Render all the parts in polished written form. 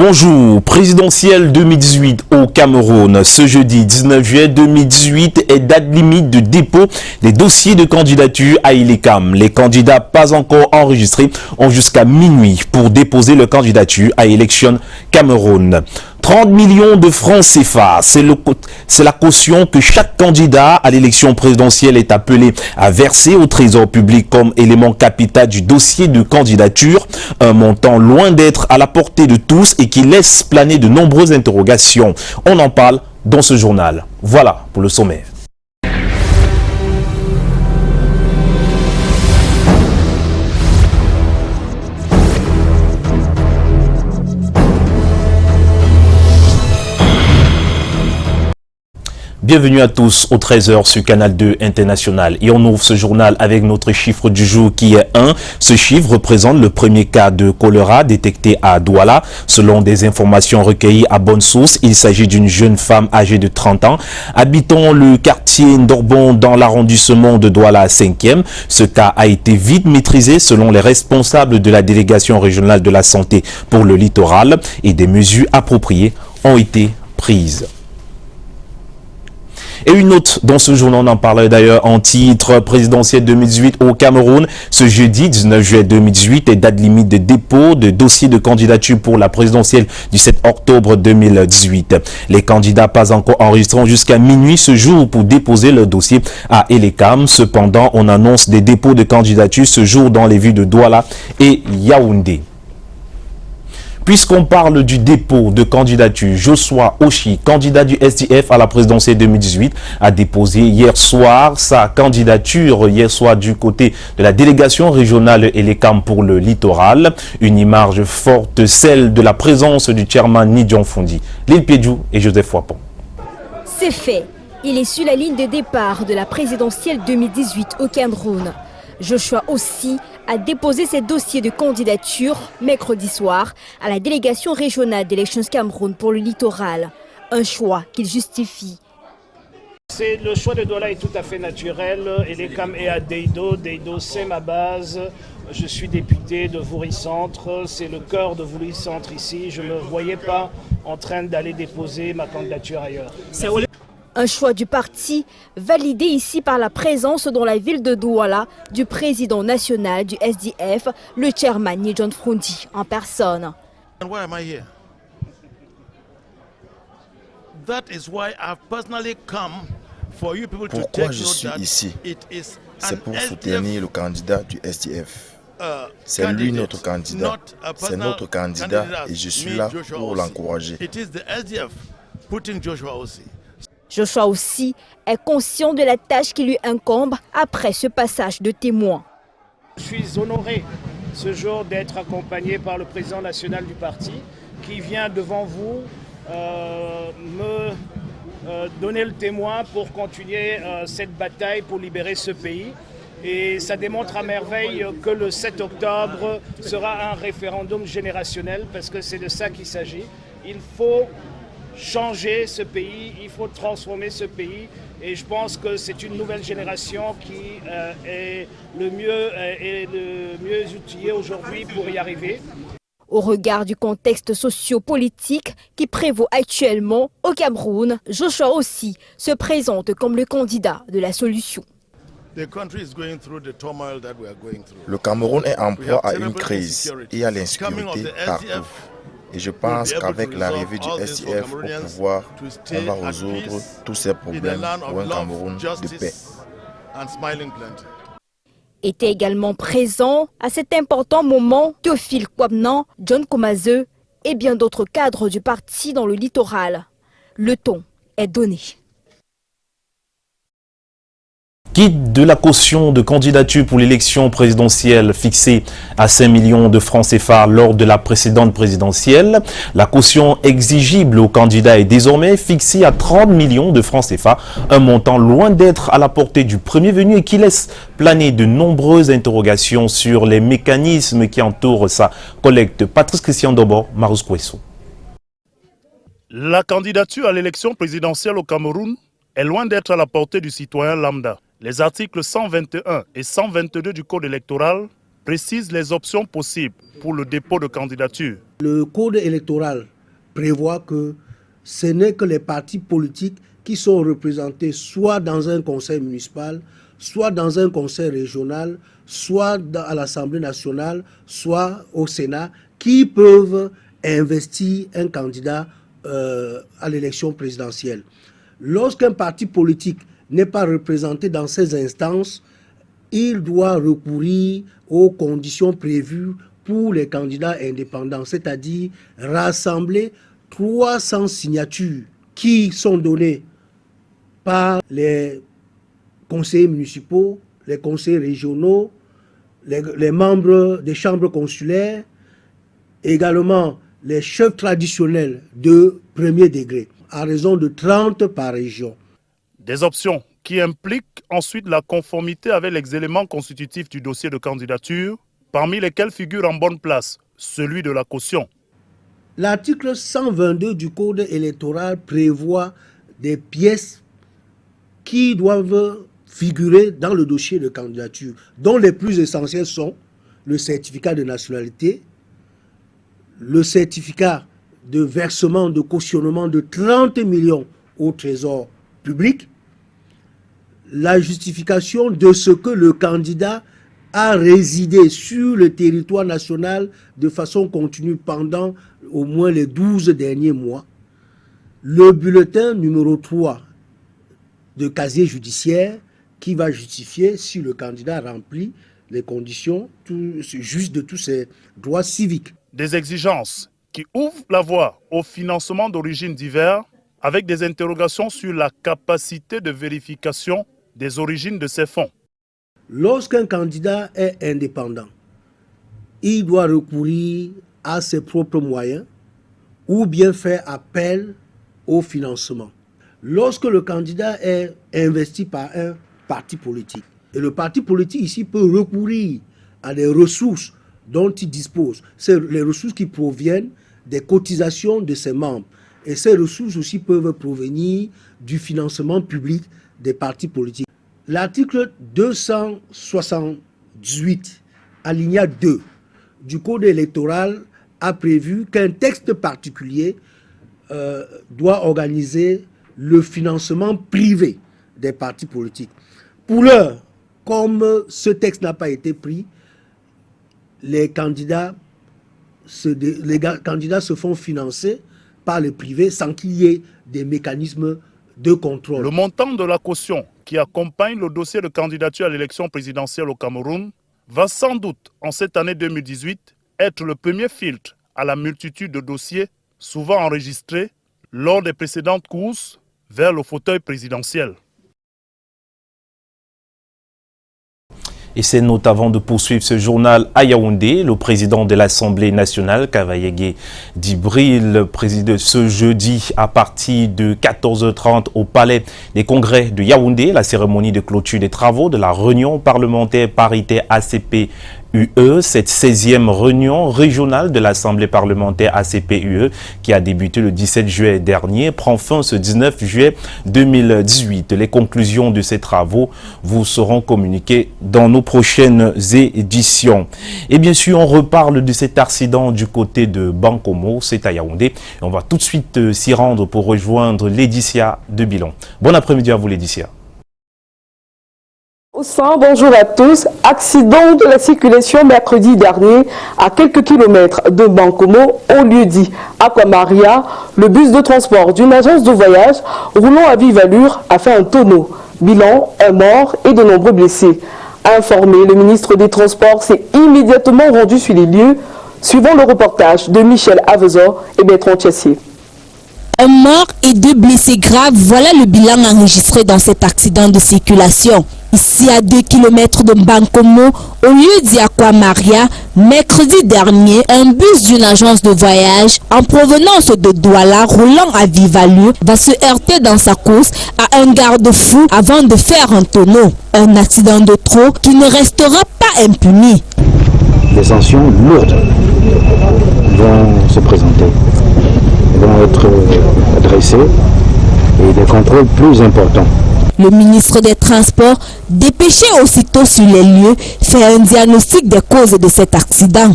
Bonjour, présidentielle 2018 au Cameroun. Ce jeudi 19 juillet 2018 est date limite de dépôt des dossiers de candidature à Elecam. Les candidats pas encore enregistrés ont jusqu'à minuit pour déposer leur candidature à Élection Cameroun. 30 millions de francs CFA, c'est la caution que chaque candidat à l'élection présidentielle est appelé à verser au trésor public comme élément capital du dossier de candidature, un montant loin d'être à la portée de tous et qui laisse planer de nombreuses interrogations. On en parle dans ce journal. Voilà pour le sommaire. Bienvenue à tous au 13h sur Canal 2 International et on ouvre ce journal avec notre chiffre du jour qui est 1. Ce chiffre représente le premier cas de choléra détecté à Douala. Selon des informations recueillies à bonne source, il s'agit d'une jeune femme âgée de 30 ans habitant le quartier Ndorbon dans l'arrondissement de Douala 5e. Ce cas a été vite maîtrisé selon les responsables de la délégation régionale de la santé pour le littoral et des mesures appropriées ont été prises. Et une note dans ce journal, on en parlait d'ailleurs en titre, présidentielle 2018 au Cameroun. Ce jeudi 19 juillet 2018 est date limite de dépôt de dossier de candidature pour la présidentielle du 7 octobre 2018. Les candidats pas encore enregistrés ont jusqu'à minuit ce jour pour déposer leur dossier à Elecam. Cependant, on annonce des dépôts de candidature ce jour dans les villes de Douala et Yaoundé. Puisqu'on parle du dépôt de candidature, Joshua Oshi, candidat du SDF à la présidentielle 2018, a déposé hier soir sa candidature, du côté de la délégation régionale Elecam pour le littoral. Une image forte, celle de la présence du chairman Nidjon Fondi, Lil Piedjou et Joseph Wapon. C'est fait. Il est sur la ligne de départ de la présidentielle 2018 au Cameroun. Joshua aussi a déposé ses dossiers de candidature mercredi soir à la délégation régionale d'Elections Cameroun pour le littoral. Un choix qu'il justifie. Le choix de Douala est tout à fait naturel. Elecam est à Deido. Deido, c'est ma base. Je suis député de Voury-Centre. C'est le cœur de Voury-Centre ici. Je ne me voyais pas en train d'aller déposer ma candidature ailleurs. Un choix du parti validé ici par la présence dans la ville de Douala du président national du SDF, le chairman Nidjon Fondi en personne. Pourquoi je suis ici? C'est pour soutenir le candidat du SDF. C'est lui notre candidat. C'est notre candidat et je suis là pour l'encourager. Joshua aussi est conscient de la tâche qui lui incombe après ce passage de témoin. Je suis honoré ce jour d'être accompagné par le président national du parti qui vient devant vous me donner le témoin pour continuer cette bataille pour libérer ce pays. Et ça démontre à merveille que le 7 octobre sera un référendum générationnel parce que c'est de ça qu'il s'agit. Il faut changer ce pays, il faut transformer ce pays et je pense que c'est une nouvelle génération qui est le mieux outillée aujourd'hui pour y arriver. Au regard du contexte socio-politique qui prévaut actuellement au Cameroun, Joshua aussi se présente comme le candidat de la solution. Le Cameroun est en proie à une crise et à l'insécurité partout. Et je pense qu'avec l'arrivée du SDF au pouvoir, on va résoudre tous ces problèmes pour un Cameroun de paix. Était également présent à cet important moment Théophile Kwabnan, John Komazeu et bien d'autres cadres du parti dans le littoral. Le ton est donné. Quitte de la caution de candidature pour l'élection présidentielle fixée à 5 millions de francs CFA lors de la précédente présidentielle. La caution exigible aux candidats est désormais fixée à 30 millions de francs CFA, un montant loin d'être à la portée du premier venu et qui laisse planer de nombreuses interrogations sur les mécanismes qui entourent sa collecte. Patrice Christian Dobo, Marus Kouessou. La candidature à l'élection présidentielle au Cameroun est loin d'être à la portée du citoyen lambda. Les articles 121 et 122 du Code électoral précise les options possibles pour le dépôt de candidature. Le code électoral prévoit que ce n'est que les partis politiques qui sont représentés soit dans un conseil municipal, soit dans un conseil régional, soit à l'Assemblée nationale, soit au Sénat, qui peuvent investir un candidat à l'élection présidentielle. Lorsqu'un parti politique n'est pas représenté dans ces instances, il doit recourir aux conditions prévues pour les candidats indépendants, c'est-à-dire rassembler 300 signatures qui sont données par les conseillers municipaux, les conseillers régionaux, les membres des chambres consulaires, également les chefs traditionnels de premier degré, à raison de 30 par région. Des options qui impliquent ensuite la conformité avec les éléments constitutifs du dossier de candidature, parmi lesquels figure en bonne place celui de la caution. L'article 122 du Code électoral prévoit des pièces qui doivent figurer dans le dossier de candidature, dont les plus essentielles sont le certificat de nationalité, le certificat de versement de cautionnement de 30 millions au trésor public, la justification de ce que le candidat a résidé sur le territoire national de façon continue pendant au moins les 12 derniers mois, le bulletin numéro 3 de casier judiciaire qui va justifier si le candidat remplit les conditions justes de tous ses droits civiques. Des exigences qui ouvrent la voie au financement d'origines diverses avec des interrogations sur la capacité de vérification des origines de ces fonds. Lorsqu'un candidat est indépendant, il doit recourir à ses propres moyens ou bien faire appel au financement. Lorsque le candidat est investi par un parti politique, et le parti politique ici peut recourir à des ressources dont il dispose, c'est les ressources qui proviennent des cotisations de ses membres. Et ces ressources aussi peuvent provenir du financement public des partis politiques. L'article 268, alinéa 2 du Code électoral a prévu qu'un texte particulier doit organiser le financement privé des partis politiques. Pour l'heure, comme ce texte n'a pas été pris, les candidats se font financer par le privé sans qu'il y ait des mécanismes de contrôle. Le montant de la caution qui accompagne le dossier de candidature à l'élection présidentielle au Cameroun va sans doute, en cette année 2018, être le premier filtre à la multitude de dossiers souvent enregistrés lors des précédentes courses vers le fauteuil présidentiel. Et c'est notamment de poursuivre ce journal à Yaoundé. Le président de l'Assemblée nationale, Kavayegue Djibril, préside ce jeudi à partir de 14h30 au Palais des Congrès de Yaoundé la cérémonie de clôture des travaux de la réunion parlementaire paritaire ACP-UE. Cette 16e réunion régionale de l'Assemblée parlementaire ACP-UE qui a débuté le 17 juillet dernier prend fin ce 19 juillet 2018. Les conclusions de ces travaux vous seront communiquées dans nos prochaines éditions. Et bien sûr, on reparle de cet accident du côté de Bankomo, c'est à Yaoundé. On va tout de suite s'y rendre pour rejoindre Laetitia de Bilon. Bon après-midi à vous Laetitia. Bonjour à tous. Accident de la circulation mercredi dernier à quelques kilomètres de Bankomo au lieu-dit Aquamaria. Le bus de transport d'une agence de voyage roulant à vive allure a fait un tonneau. Bilan, un mort et de nombreux blessés. Informé, le ministre des Transports s'est immédiatement rendu sur les lieux, suivant le reportage de Michel Avezor et Bertrand Thiassier. Un mort et 2 blessés graves, voilà le bilan enregistré dans cet accident de circulation. Ici à 2 km de Bankomo, au lieu d'Aquamaria, mercredi dernier, un bus d'une agence de voyage en provenance de Douala roulant à vive allure va se heurter dans sa course à un garde-fou avant de faire un tonneau. Un accident de trop qui ne restera pas impuni. Des sanctions lourdes vont se présenter, vont être adressées et des contrôles plus importants. Le ministre des Transports, dépêché aussitôt sur les lieux, fait un diagnostic des causes de cet accident.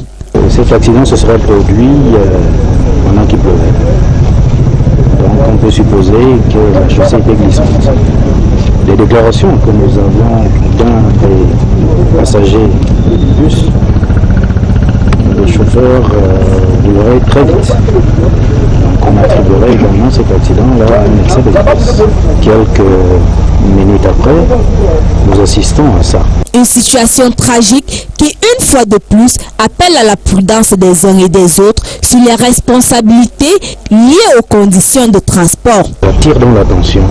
Cet accident se serait produit pendant qu'il pleuvait. Donc on peut supposer que la chaussée était glissante. Les déclarations que nous avons d'un des passagers du bus, le chauffeur livrait très vite. Donc on attribuerait également cet accident-là à un excès de vitesse. Quelques minutes après, nous assistons à ça. Une situation tragique qui, une fois de plus, appelle à la prudence des uns et des autres sur les responsabilités liées aux conditions de transport. J'attire donc l'attention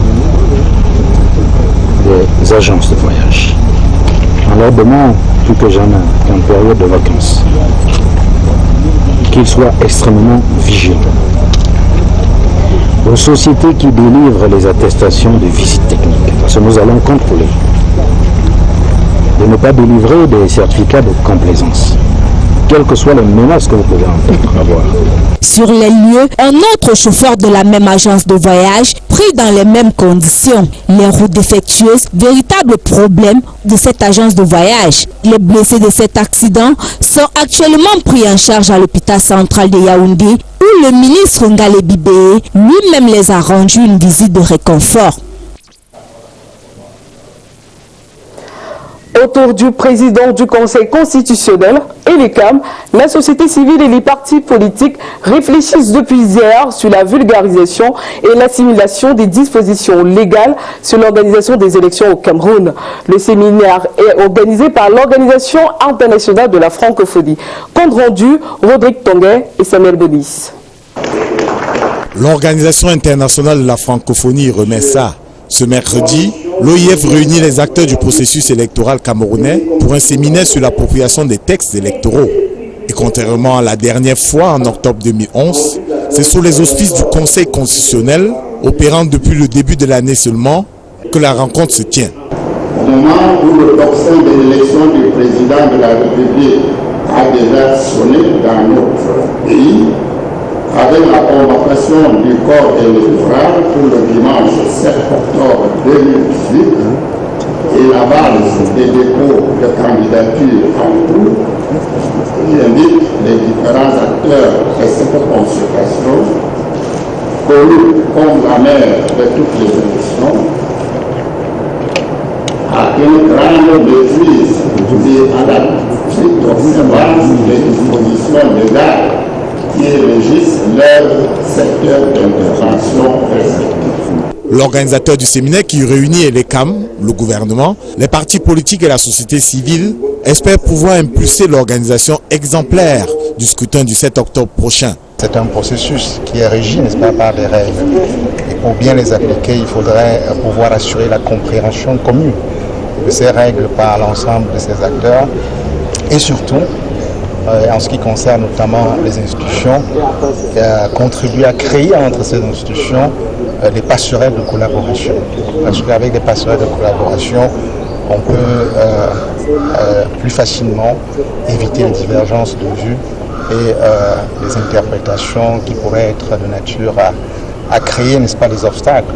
des agences de voyage. On leur demande plus que jamais qu'en période de vacances, qu'ils soient extrêmement vigilants. Aux sociétés qui délivrent les attestations de visite technique, parce que nous allons contrôler, de ne pas délivrer des certificats de complaisance, quelles que soient les menaces que vous pouvez avoir. Sur les lieux, un autre chauffeur de la même agence de voyage pris dans les mêmes conditions. Les routes défectueuses, véritable problème de cette agence de voyage. Les blessés de cet accident sont actuellement pris en charge à l'hôpital central de Yaoundé, où le ministre Ngale Bibé lui-même les a rendu une visite de réconfort. Autour du président du Conseil constitutionnel et les CAM, la société civile et les partis politiques réfléchissent depuis hier sur la vulgarisation et l'assimilation des dispositions légales sur l'organisation des élections au Cameroun. Le séminaire est organisé par l'Organisation internationale de la francophonie. Compte rendu, Rodrigue Tonguet et Samuel Bonis. L'Organisation internationale de la francophonie remet ça. Ce mercredi, l'OIF réunit les acteurs du processus électoral camerounais pour un séminaire sur l'appropriation des textes électoraux. Et contrairement à la dernière fois, en octobre 2011, c'est sous les auspices du Conseil constitutionnel, opérant depuis le début de l'année seulement, que la rencontre se tient. Au moment où le tocsin de l'élection du président de la République a déjà sonné dans notre pays, avec la convocation du corps électoral pour le dimanche 7 octobre 2018 et la base des dépôts de candidature en cours, qui invite les différents acteurs de cette consultation, connue comme la mère de toutes les élections, à une grande maîtrise et à la stricte observance des dispositions légales qui régissent leur secteur d'intervention respectif. L'organisateur du séminaire qui réunit les CAM, le gouvernement, les partis politiques et la société civile espère pouvoir impulser l'organisation exemplaire du scrutin du 7 octobre prochain. C'est un processus qui est régi, n'est-ce pas, par des règles. Et pour bien les appliquer, il faudrait pouvoir assurer la compréhension commune de ces règles par l'ensemble de ces acteurs et surtout, en ce qui concerne notamment les institutions, contribuer à créer entre ces institutions des passerelles de collaboration. Parce qu'avec des passerelles de collaboration, on peut plus facilement éviter les divergences de vues et les interprétations qui pourraient être de nature à créer, n'est-ce pas, des obstacles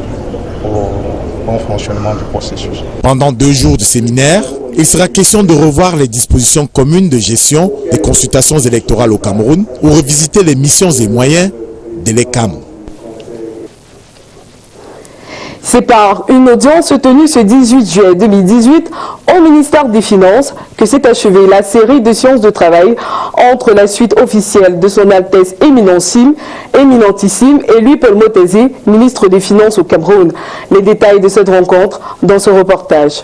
au bon fonctionnement du processus. Pendant 2 jours de séminaire, il sera question de revoir les dispositions communes de gestion des consultations électorales au Cameroun ou revisiter les missions et moyens de l'ECAM. C'est par une audience tenue ce 18 juillet 2018 au ministère des Finances que s'est achevée la série de séances de travail entre la suite officielle de son Altesse Éminentissime et Louis-Paul Motesi, ministre des Finances au Cameroun. Les détails de cette rencontre dans ce reportage.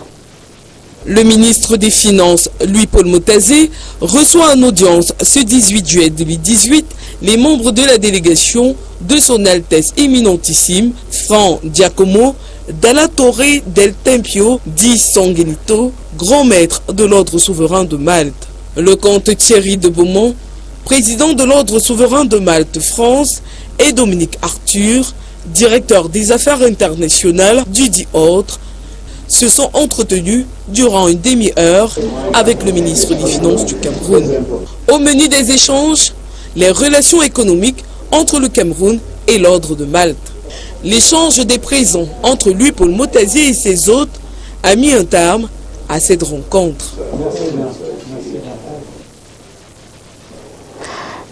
Le ministre des Finances, Louis-Paul Motesi, reçoit en audience ce 18 juillet 2018 les membres de la délégation de son Altesse Éminentissime, Franck Giacomo Dalla Torre del Tempio di Sangenito, grand maître de l'ordre souverain de Malte. Le comte Thierry de Beaumont, président de l'ordre souverain de Malte France, et Dominique Arthur, directeur des affaires internationales du dit ordre, se sont entretenus durant une demi-heure avec le ministre des Finances du Cameroun. Au menu des échanges, les relations économiques entre le Cameroun et l'ordre de Malte. L'échange des présents entre lui, Paul Motazier et ses hôtes a mis un terme à cette rencontre.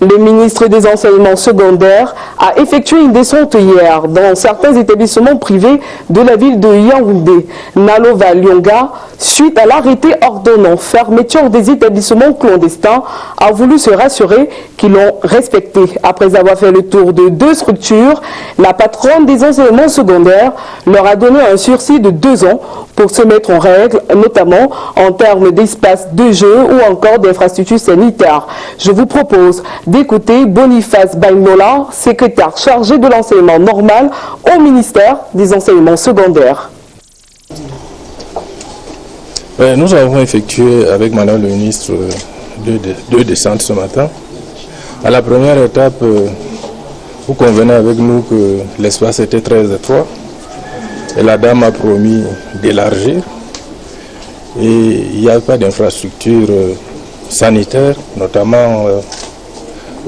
Le ministre des Enseignements secondaires a effectué une descente hier dans certains établissements privés de la ville de Yaoundé, Nalova Lyonga, suite à l'arrêté ordonnant fermeture des établissements clandestins, a voulu se rassurer qu'ils l'ont respecté. Après avoir fait le tour de 2 structures, la patronne des enseignements secondaires leur a donné un sursis de 2 ans pour se mettre en règle, notamment en termes d'espace de jeu ou encore d'infrastructures sanitaires. Je vous propose d'écouter Boniface Bainola, secrétaire chargé de l'enseignement normal au ministère des enseignements secondaires. Nous avons effectué avec Madame le ministre 2 descentes ce matin. À la première étape, vous convenez avec nous que l'espace était très étroit et la dame a promis d'élargir. Et il n'y a pas d'infrastructure sanitaire, notamment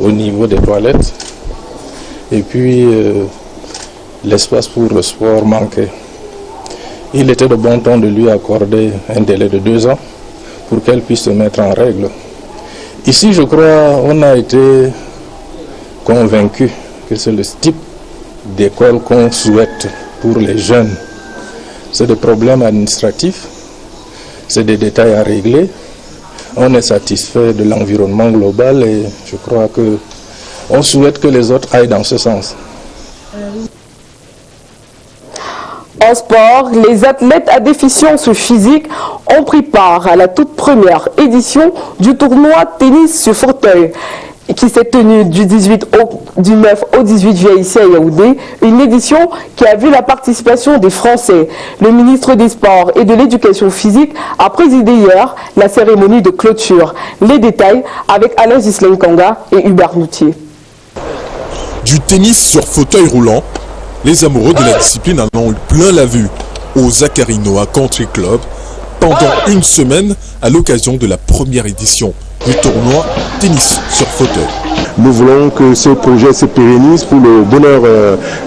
au niveau des toilettes. Et puis l'espace pour le sport manquait. Il était de bon ton de lui accorder un délai de 2 ans pour qu'elle puisse se mettre en règle. Ici, je crois, on a été convaincu que c'est le type d'école qu'on souhaite pour les jeunes. C'est des problèmes administratifs, c'est des détails à régler. On est satisfait de l'environnement global et je crois que on souhaite que les autres aillent dans ce sens. En sport, les athlètes à déficience physique ont pris part à la toute première édition du tournoi tennis sur fauteuil qui s'est tenu du 9 au 18 juillet ici à Yaoundé, une édition qui a vu la participation des Français. Le ministre des Sports et de l'Éducation physique a présidé hier la cérémonie de clôture. Les détails avec Alain Ghislaine Kanga et Hubert Noutier. Du tennis sur fauteuil roulant, les amoureux de la discipline en ont eu plein la vue au Zakarinoa Country Club pendant une semaine à l'occasion de la première édition du tournoi tennis sur fauteuil. Nous voulons que ce projet se pérennise pour le bonheur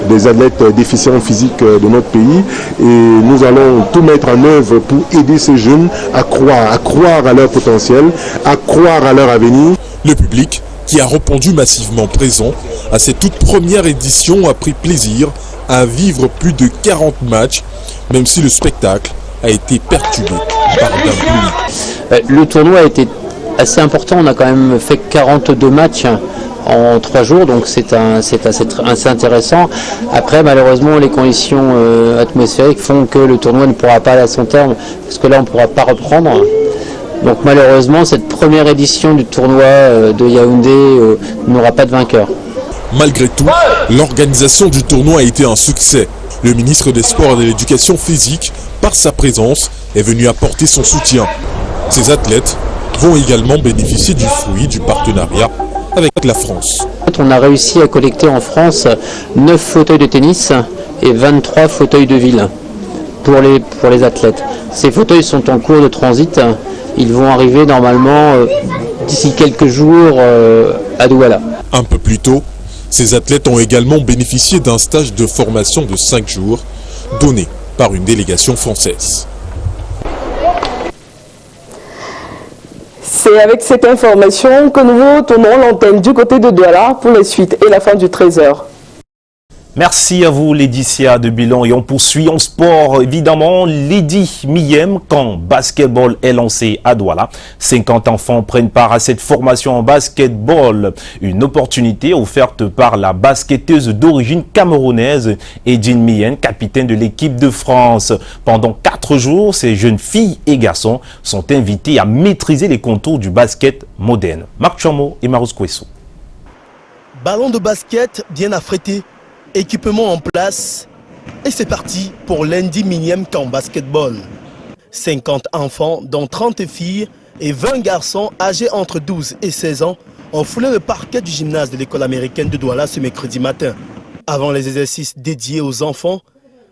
des athlètes déficients physiques de notre pays et nous allons tout mettre en œuvre pour aider ces jeunes à croire à leur potentiel, à croire à leur avenir. Le public qui a répondu massivement présent à cette toute première édition a pris plaisir à vivre plus de 40 matchs, même si le spectacle a été perturbé par d'un bruit. Le tournoi a été assez important, on a quand même fait 42 matchs en 3 jours, donc c'est assez intéressant. Après, malheureusement, les conditions atmosphériques font que le tournoi ne pourra pas aller à son terme, parce que là, on ne pourra pas reprendre. Donc malheureusement, cette première édition du tournoi de Yaoundé n'aura pas de vainqueur. Malgré tout, l'organisation du tournoi a été un succès. Le ministre des Sports et de l'Éducation physique, par sa présence, est venu apporter son soutien. Ces athlètes vont également bénéficier du fruit du partenariat avec la France. On a réussi à collecter en France 9 fauteuils de tennis et 23 fauteuils de ville pour les athlètes. Ces fauteuils sont en cours de transit. Ils vont arriver normalement d'ici quelques jours à Douala. Un peu plus tôt, ces athlètes ont également bénéficié d'un stage de formation de 5 jours donné par une délégation française. C'est avec cette information que nous retournons l'antenne du côté de Douala pour la suite et la fin du 13h. Merci à vous, Laetitia de Bilan. Et on poursuit en sport, évidemment, Lady Miyem, quand basketball est lancé à Douala. 50 enfants prennent part à cette formation en basketball. Une opportunité offerte par la basketteuse d'origine camerounaise, Edine Miyem, capitaine de l'équipe de France. Pendant 4 jours, ces jeunes filles et garçons sont invités à maîtriser les contours du basket moderne. Marc Chamo et Marus Kouessou. Ballon de basket bien affrété. Équipement en place et c'est parti pour lundi Miyem camp basketball. 50 enfants dont 30 filles et 20 garçons âgés entre 12 et 16 ans ont foulé le parquet du gymnase de l'école américaine de Douala ce mercredi matin. Avant les exercices dédiés aux enfants,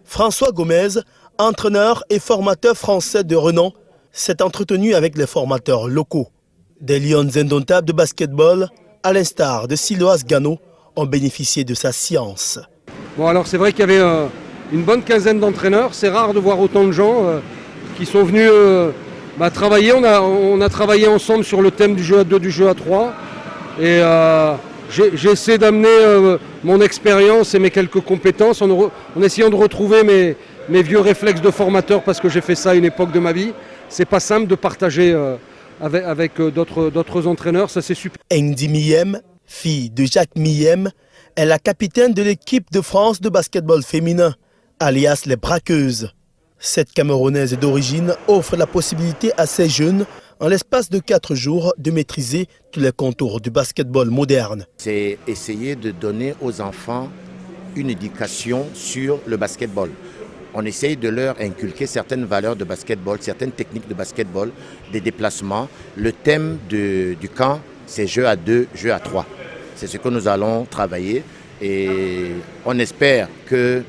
François Gomez, entraîneur et formateur français de renom, s'est entretenu avec les formateurs locaux. Des lions indomptables de basketball, à l'instar de Siloas Gano, ont bénéficié de sa science. Bon, alors c'est vrai qu'il y avait une bonne quinzaine d'entraîneurs. C'est rare de voir autant de gens qui sont venus travailler. On a travaillé ensemble sur le thème du jeu à 2, du jeu à 3. Et j'ai essayé d'amener mon expérience et mes quelques compétences en essayant de retrouver mes vieux réflexes de formateur, parce que j'ai fait ça à une époque de ma vie. C'est pas simple de partager avec d'autres entraîneurs, ça c'est super. Ndi Miyem, fille de Jacques Miyem, est la capitaine de l'équipe de France de basketball féminin, alias les Braqueuses. Cette Camerounaise d'origine offre la possibilité à ces jeunes, en l'espace de 4 jours, de maîtriser tous les contours du basketball moderne. C'est essayer de donner aux enfants une éducation sur le basketball. On essaye de leur inculquer certaines valeurs de basketball, certaines techniques de basketball, des déplacements. Le thème du camp, c'est jeu à 2, jeu à 3. C'est ce que nous allons travailler et on espère que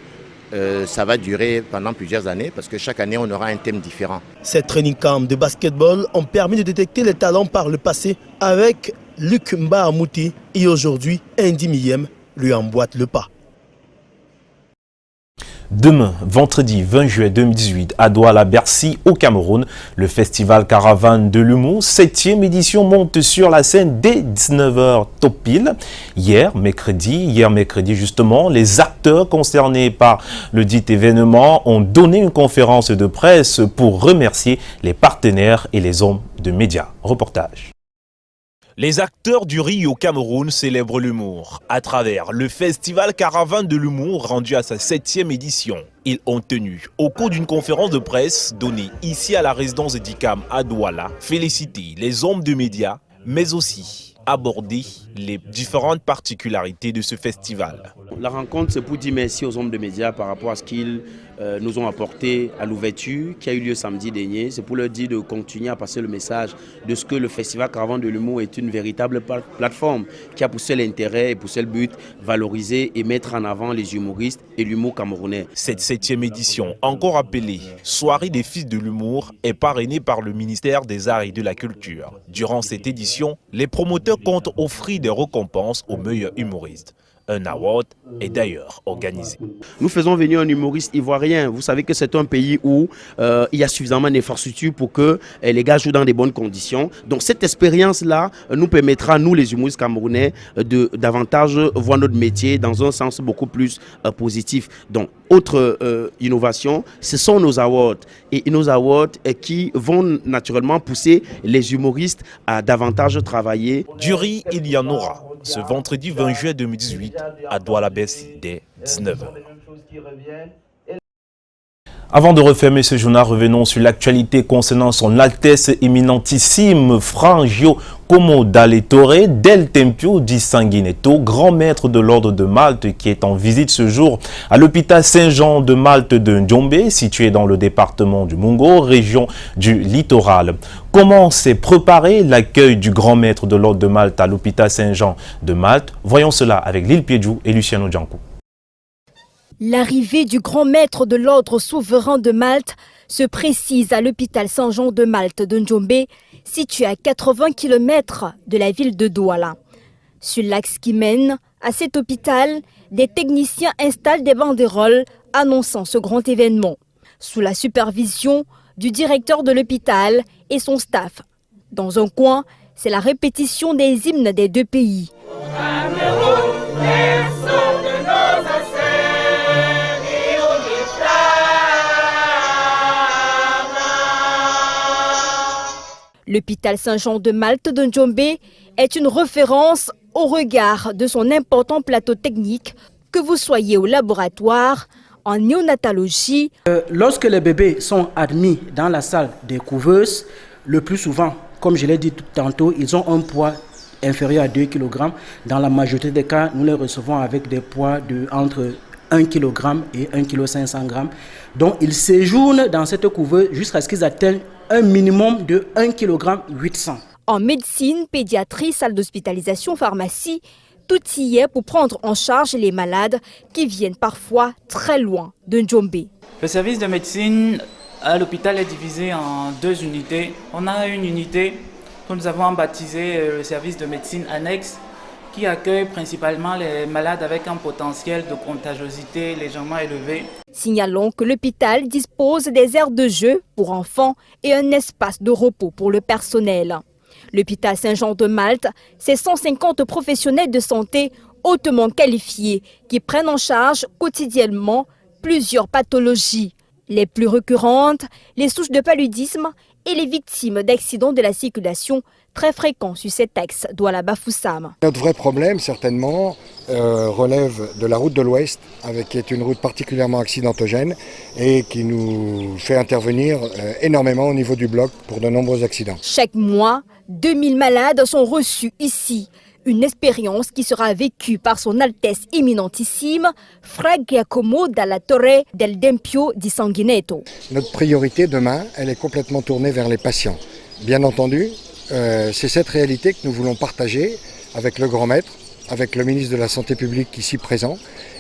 ça va durer pendant plusieurs années parce que chaque année on aura un thème différent. Ces training camps de basketball ont permis de détecter les talents par le passé avec Luc Mbahamouti et aujourd'hui Ndi Miyem lui emboîte le pas. Demain, vendredi 20 juillet 2018, à Douala-Bercy, au Cameroun, le festival Caravane de l'humour, 7e édition, monte sur la scène dès 19h top pile. Hier mercredi justement, les acteurs concernés par le dit événement ont donné une conférence de presse pour remercier les partenaires et les hommes de médias. Reportage. Les acteurs du riz au Cameroun célèbrent l'humour à travers le festival Caravane de l'humour rendu à sa 7e édition. Ils ont tenu, au cours d'une conférence de presse donnée ici à la résidence d'ICAM à Douala, féliciter les hommes de médias, mais aussi aborder les différentes particularités de ce festival. La rencontre, c'est pour dire merci aux hommes de médias par rapport à ce qu'ils nous ont apporté à l'ouverture qui a eu lieu samedi dernier. C'est pour leur dire de continuer à passer le message de ce que le Festival Caravane de l'humour est une véritable plateforme qui a pour seul intérêt et pour seul but valoriser et mettre en avant les humoristes et l'humour camerounais. Cette 7e édition, encore appelée Soirée des fils de l'humour, est parrainée par le ministère des Arts et de la Culture. Durant cette édition, les promoteurs comptent offrir des récompenses aux meilleurs humoristes. Un award est d'ailleurs organisé. Nous faisons venir un humoriste ivoirien. Vous savez que c'est un pays où il y a suffisamment d'infrastructures pour que les gars jouent dans de bonnes conditions. Donc cette expérience-là nous permettra, nous les humoristes camerounais, de davantage voir notre métier dans un sens beaucoup plus positif. Donc autre innovation, ce sont nos awards. Et nos awards qui vont naturellement pousser les humoristes à davantage travailler. Du riz, il y en aura. Ce vendredi 20 juillet 2018 à Douala-Bercy dès 19h. Avant de refermer ce journal, revenons sur l'actualité concernant son Altesse éminentissime Frangio Como Dale Torre del Tempio di Sanguinetto, grand maître de l'ordre de Malte qui est en visite ce jour à l'hôpital Saint-Jean de Malte de Njombe, situé dans le département du Mungo, région du littoral. Comment s'est préparé l'accueil du grand maître de l'ordre de Malte à l'hôpital Saint-Jean de Malte? Voyons cela avec Lille Piedjou et Luciano Djankou. L'arrivée du grand maître de l'ordre souverain de Malte se précise à l'hôpital Saint-Jean de Malte de Njombe, situé à 80 km de la ville de Douala. Sur l'axe qui mène à cet hôpital, des techniciens installent des banderoles annonçant ce grand événement, sous la supervision du directeur de l'hôpital et son staff. Dans un coin, c'est la répétition des hymnes des deux pays. L'hôpital Saint-Jean de Malte de Njombe est une référence au regard de son important plateau technique, que vous soyez au laboratoire, en néonatologie. Lorsque les bébés sont admis dans la salle des couveuses, le plus souvent, comme je l'ai dit tantôt, ils ont un poids inférieur à 2 kg. Dans la majorité des cas, nous les recevons avec des poids entre 1 kg et 1,5 kg. Donc ils séjournent dans cette couveuse jusqu'à ce qu'ils atteignent un minimum de 1,8 kg. En médecine, pédiatrie, salle d'hospitalisation, pharmacie, tout y est pour prendre en charge les malades qui viennent parfois très loin de Njombe. Le service de médecine à l'hôpital est divisé en 2 unités. On a une unité que nous avons baptisée le service de médecine annexe qui accueille principalement les malades avec un potentiel de contagiosité légèrement élevé. Signalons que l'hôpital dispose des aires de jeu pour enfants et un espace de repos pour le personnel. L'hôpital Saint-Jean de Malte, c'est 150 professionnels de santé hautement qualifiés qui prennent en charge quotidiennement plusieurs pathologies. Les plus récurrentes, les souches de paludisme et les victimes d'accidents de la circulation très fréquents sur cet axe Douala-Bafoussam. Notre vrai problème, certainement, relève de la route de l'Ouest, qui est une route particulièrement accidentogène et qui nous fait intervenir énormément au niveau du bloc pour de nombreux accidents. Chaque mois, 2000 malades sont reçus ici. Une expérience qui sera vécue par son Altesse Éminentissime, Fra Giacomo dalla Torre del Tempio di Sanguineto. Notre priorité demain, elle est complètement tournée vers les patients. Bien entendu, c'est cette réalité que nous voulons partager avec le grand maître, avec le ministre de la Santé publique ici présent,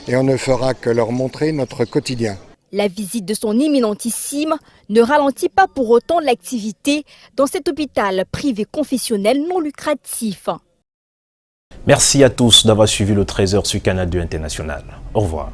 et on ne fera que leur montrer notre quotidien. La visite de son Éminentissime ne ralentit pas pour autant l'activité dans cet hôpital privé confessionnel non lucratif. Merci à tous d'avoir suivi le 13h sur Canal 2 International. Au revoir.